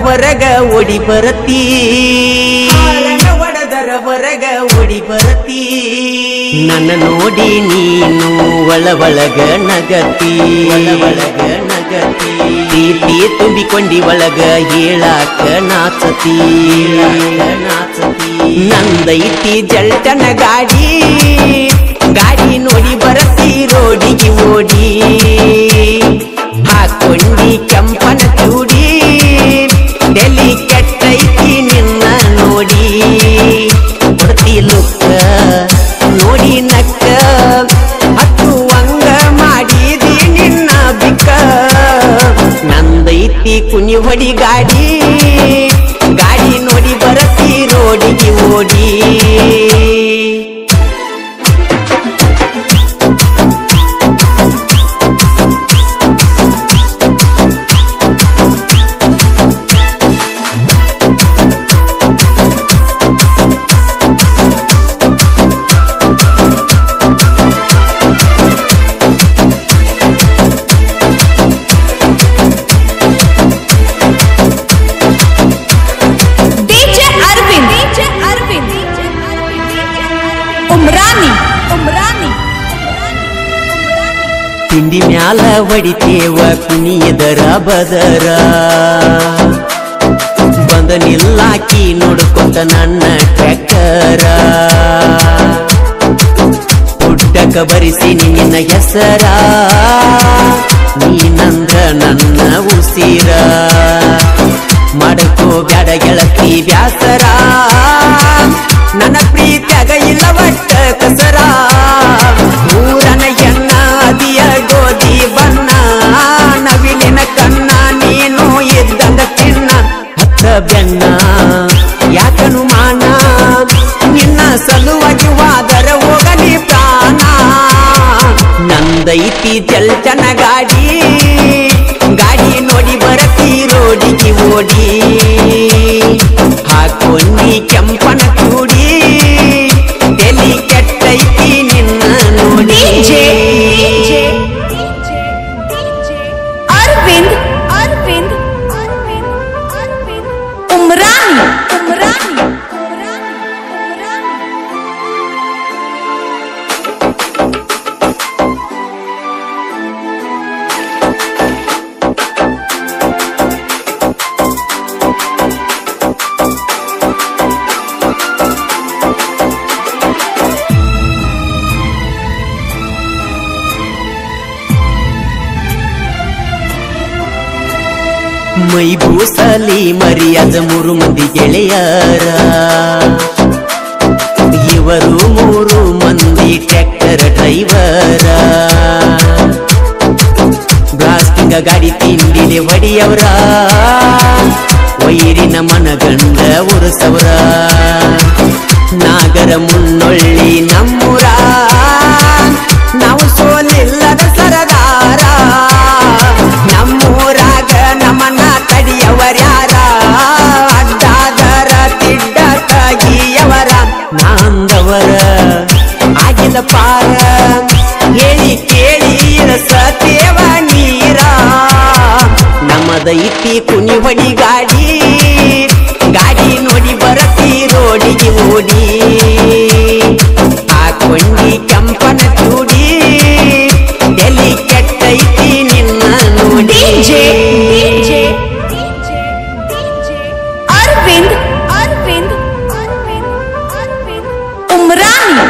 ಹೊರಗ ಓಡಿ ಬರತಿ ಒಡದರ ಹೊರಗ ಓಡಿ ಬರತಿ ನನ್ನ ನೋಡಿ ನೀನು ಒಳಗ ನಗತಿ ಪ್ರೀತಿ ತುಂಬಿಕೊಂಡಿ ಒಳಗ ಹೇಳಾಕ ನಾಚತಿ ನಂದೈತಿ ಜಲ್ಟನ ಗಾಡಿ ನೋಡಿ ಬರತಿ ರೋಡಿಗೆ ಓಡಿ ಹಾಕೊಂಡಿ ಕೆಂಪನ ಚೂಡಿ ಡೆಲ್ಲಿ ಕೆಟ್ಟೈತಿ ನಿನ್ನ ನೋಡಿ ಕೊಡ್ತಿ ಲುಕ್ಕ ನೋಡಿ ನಕ್ಕ ಹತ್ತುವಂಗ ಮಾಡಿದಿ ನಿನ್ನ ಬಿಕ್ಕ ನಂದೈತಿ ಕುನಿ ಹೊಡಿ ಗಾಡಿ ನೋಡಿ ಬರತಿ ರೋಡಿಗೆ ಓಡಿ ತಿಂಡಿ ಮ್ಯಾಲ ಹೊಡಿತೇವ ಕುಣಿಯದರ ಬದರ ಬಂದ ನಿಲ್ಲಾಕಿ ನೋಡ್ಕೊಂತ ನನ್ನ ಟ್ರ್ಯಾಕ್ಟರ ಹುಡ್ಡಕ ಬರಿಸಿನಿ ನಿನ್ನ ಹೆಸರ ನೀನಂದ್ರ ನನ್ನ ಉಸಿರ ಮಾಡಕೋ ಬ್ಯಾಡ ಗೆಳತಿ ಬ್ಯಾಸರ ನನ್ನ ಪ್ರೀತಿಯಾಗ ಇಲ್ಲ ಒಟ್ಟ ಕಸರ ಊರನ ಎನ್ನ ಅದಿಯ ಗೋಧಿ ಬಣ್ಣ ನವಿಲಿನ ಕಣ್ಣ ನೀನು ಇದ್ದಂಗ ಚಿನ್ನ ಹತ್ತ ಬೆನ್ನ ಯಾಕನು ಮಾನ ನಿನ್ನ ಸಲುವಾಗಿ ವಾದರ ಹೋಗಲಿ ಪ್ರಾಣ ನಂದೈತಿ ಜಲ್ಟನ ಗಾಡಿ ನೋಡಿ ಬರತಿ ರೋಡಿಗೆ ಓಡಿ ಹಾಕೊಂಡಿ ಕೆಂಪನ ಚೂಡಿ ಡೆಲ್ಲಿ ಕೆಟ್ಟೈತಿ ನಿನ್ನ ನೋಡಿ ಅರವಿಂದ್ ಉಮ್ರಾನಿ ಮೈ ಬೂಸಲಿ ಮರಿಯಾದ 3 ಮಂದಿ ಗೆಳೆಯರ ಇವರು 3 ಮಂದಿ ಟ್ರ್ಯಾಕ್ಟರ್ ಡ್ರೈವರ ಬ್ಲಾಸ್ಟಿಂಗ ಗಾಡಿ ತಿಂಡಿಲೆ ಹೊಡಿಯವರ ವೈರಿನ ಮನಗಂಡ ಉರಸವರ ನಾಗರ ಮುನ್ನೊಳ್ಳಿ ನಮ್ಮೂರ ನಾವು ಸೋಲಿಲ್ಲದ ಸರದಾರ ನಮ್ಮೂರಾಗ ನಮ್ಮನ್ನ ತಡಿಯವರ್ಯಾರ ಅಡ್ಡಾದರ ತಿಡ್ಡ ತಗಿಯವರ ನಾಂದವರ ಆಗಿದ ಪಾರ ಹೇಳಿ ಕೇಳಿ ರಸತೇವ ನೀರ ನಮ್ಮದೈತಿ ಕುನಿ ಹೊಡಿ ಗಾಡಿ ನೋಡಿ ಬರತಿ ರೋಡಿಗೆ ಓಡಿ ಹಾಕೊಂಡಿ ಕೆಂಪನ ಚೂಡಿ ಡೆಲ್ಲಿ ಕೆಟ್ಟೈತಿ ನಿನ್ನ ನೋಡಿ ಅರವಿಂದ್ ಉಮ್ರಾನಿ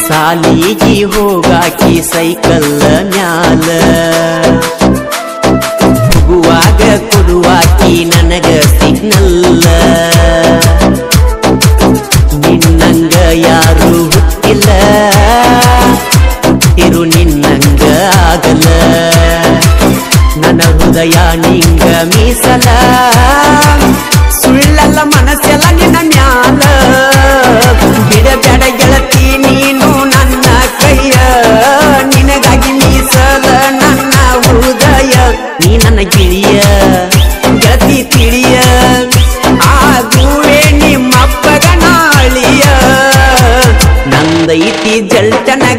ಸಾಲಿಗಿ ಹೋಗಾಕಿ ಸೈಕಲ್ ಮ್ಯಾಲ ಹೋಗುವಾಗ ಕೊಡುವಾಕಿ ನನಗ ಸಿಗ್ನಲ್ಲ ನಿನ್ನಂಗ ಯಾರು ಹುಟ್ಟಿಲ್ಲ ಹುಟ್ಟಿರು ನಿನ್ನಂಗ ಆಗಲ್ಲ ನನ್ನ ಹೃದಯ ನಿಂಗ ಮೀಸಲ ಸುಳ್ಳಲ್ಲ ಮನಸ್ಸೆಲ್ಲ ನಿನ್ನ ಮ್ಯಾಲ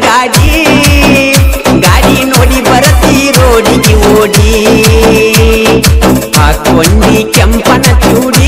ಗಾಡಿ ಗಾಡಿ ನೋಡಿ ಬರತಿ ರೋಡಿಗೆ ಓಡಿ ಹಾಕೊಂಡಿ ಕೆಂಪನ ಚೂಡಿ